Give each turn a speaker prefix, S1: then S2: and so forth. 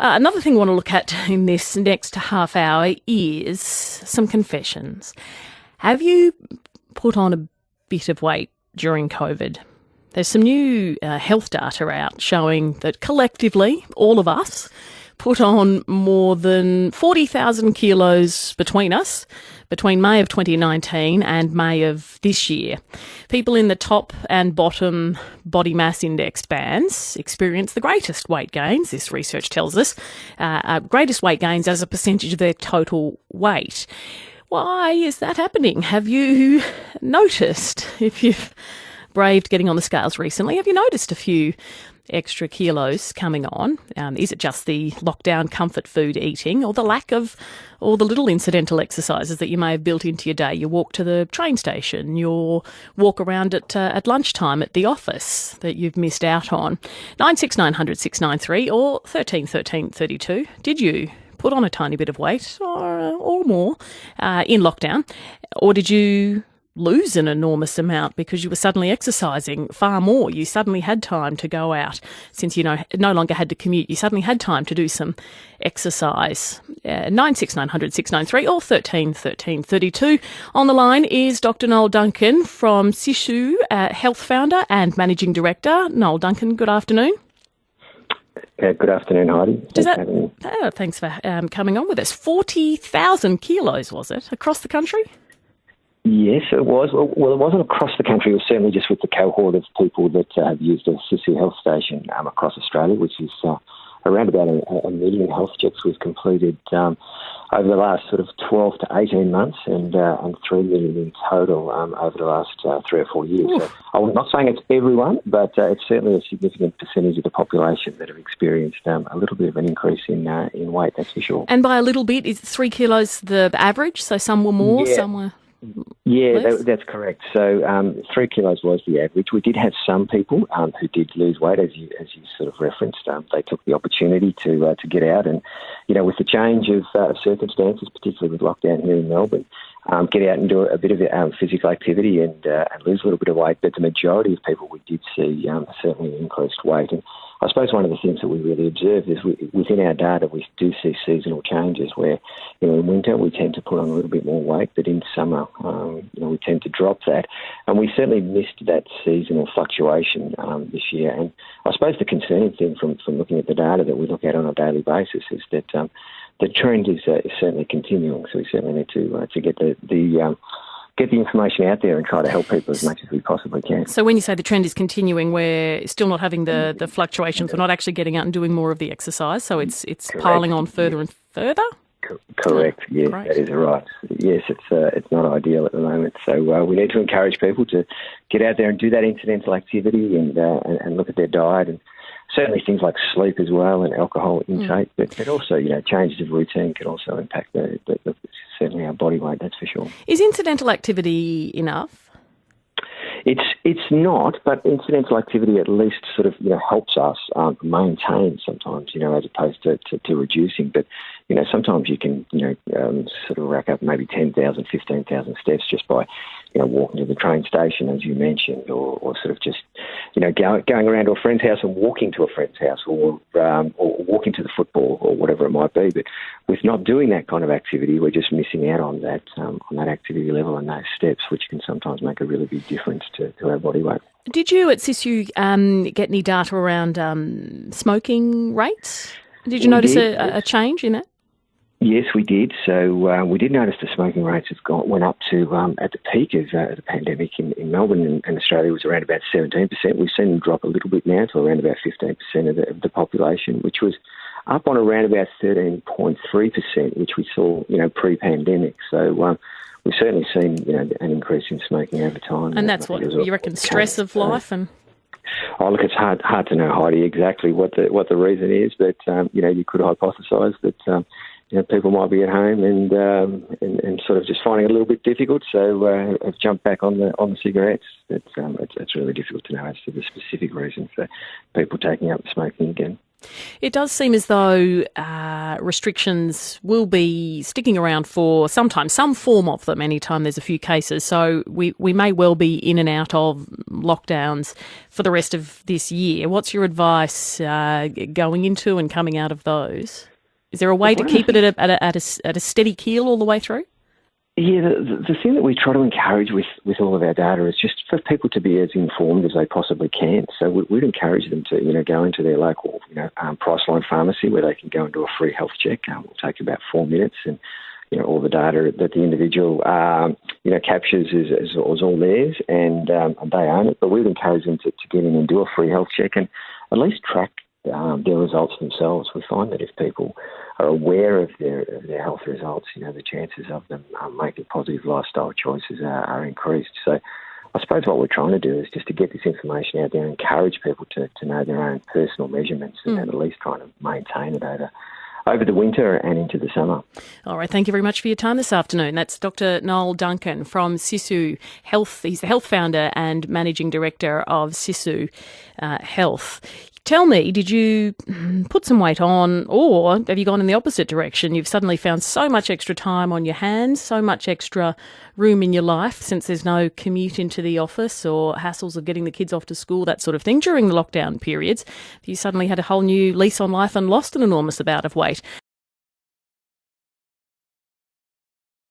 S1: Another thing I want to look at in this next half hour is some confessions. Have you put on a bit of weight during COVID? There's some new health data out showing that collectively, all of us put on more than 40,000 kilos between us, between May of 2019 and May of this year. People in the top and bottom body mass index bands experience the greatest weight gains, this research tells us, greatest weight gains as a percentage of their total weight. Why is that happening? Have you noticed, if you've braved getting on the scales recently, have you noticed a few extra kilos coming on? Is it just the lockdown comfort food eating, or the lack of all the little incidental exercises that you may have built into your day? You walk to the train station, you walk around at lunchtime at the office that you've missed out on. 96900 693 or 13 13 32. Did you put on a tiny bit of weight or more in lockdown, or did you lose an enormous amount because you were suddenly exercising far more? You suddenly had time to go out. Since you no longer had to commute, you suddenly had time to do some exercise. 96900 693 or 13 13 32. On the line is Dr. Noel Duncan from Sisu, health founder and managing director. Noel Duncan, good afternoon.
S2: Good afternoon, Heidi.
S1: Thanks for coming on with us. 40,000 kilos, was it, across the country?
S2: Yes, it was. Well, it wasn't across the country. It was certainly just with the cohort of people that have used a Sisu health station across Australia, which is around about a million health checks we've completed over the last sort of 12 to 18 months and 3 million in total over the last 3 or 4 years. So I'm not saying it's everyone, but it's certainly a significant percentage of the population that have experienced a little bit of an increase in weight, that's for sure.
S1: And by a little bit, is 3 kilos the average? So some were more, some were...
S2: Yeah, that's correct. So 3 kilos was the average. We did have some people who did lose weight, as you sort of referenced. They took the opportunity to get out, and with the change of circumstances, particularly with lockdown here in Melbourne, get out and do a bit of physical activity and lose a little bit of weight. But the majority of people we did see certainly increased weight. And I suppose one of the things that we really observe is within our data we do see seasonal changes where in winter we tend to put on a little bit more weight, but in summer we tend to drop that. And we certainly missed that seasonal fluctuation this year. And I suppose the concerning thing from looking at the data that we look at on a daily basis is that the trend is certainly continuing. So we certainly need to get the information out there and try to help people as much as we possibly can.
S1: So when you say the trend is continuing, we're still not having the fluctuations. We're not actually getting out and doing more of the exercise. So it's piling on further and further?
S2: Correct. Yes,
S1: great.
S2: That is right. Yes, it's not ideal at the moment. So we need to encourage people to get out there and do that incidental activity and look at their diet, and certainly things like sleep as well and alcohol intake. But also, changes of routine can also impact certainly our body weight. That's for sure.
S1: Is incidental activity enough?
S2: It's not, but incidental activity at least sort of helps us maintain sometimes, as opposed to reducing. But sometimes you can sort of rack up maybe 10,000, 15,000 steps just by walking to the train station, as you mentioned, or sort of just going around to a friend's house and walking to a friend's house, or walking to the football or whatever it might be. But with not doing that kind of activity, we're just missing out on that activity level and those steps, which can sometimes make a really big difference to our body weight.
S1: Did you at Sisu get any data around smoking rates? Did you notice a change in that?
S2: Yes, we did. So we did notice the smoking rates went up to, at the peak of the pandemic in Melbourne and Australia was around about 17%. We've seen them drop a little bit now to around about 15% of the population, which was up on around about 13.3%, which we saw, pre-pandemic. So we've certainly seen, an increase in smoking over time.
S1: And that's what you reckon, stress of life and...
S2: Oh, look, it's hard to know, Heidi, exactly what the reason is, but you could hypothesise that people might be at home and sort of just finding it a little bit difficult, so have jumped back on the cigarettes. It's really difficult to know as to the specific reason for people taking up smoking again.
S1: It does seem as though restrictions will be sticking around for some time, some form of them, anytime there's a few cases. So we may well be in and out of lockdowns for the rest of this year. What's your advice going into and coming out of those? Is there a way to keep it at a steady keel all the way through?
S2: Yeah, the thing that we try to encourage with all of our data is just for people to be as informed as they possibly can. So we'd encourage them to, go into their local, Priceline pharmacy where they can go and do a free health check. It will take about 4 minutes, and all the data that the individual, captures is all theirs, and they own it. But we'd encourage them to get in and do a free health check and at least track their results themselves. We find that if people are aware of their health results, the chances of them making positive lifestyle choices are increased. So I suppose what we're trying to do is just to get this information out there and encourage people to know their own personal measurements and at least trying to maintain it over the winter and into the summer.
S1: All right, thank you very much for your time this afternoon. That's Dr. Noel Duncan from Sisu Health. He's the health founder and managing director of Sisu Health. Tell me, did you put some weight on, or have you gone in the opposite direction? You've suddenly found so much extra time on your hands, so much extra room in your life since there's no commute into the office or hassles of getting the kids off to school, that sort of thing, during the lockdown periods. You suddenly had a whole new lease on life and lost an enormous amount of weight.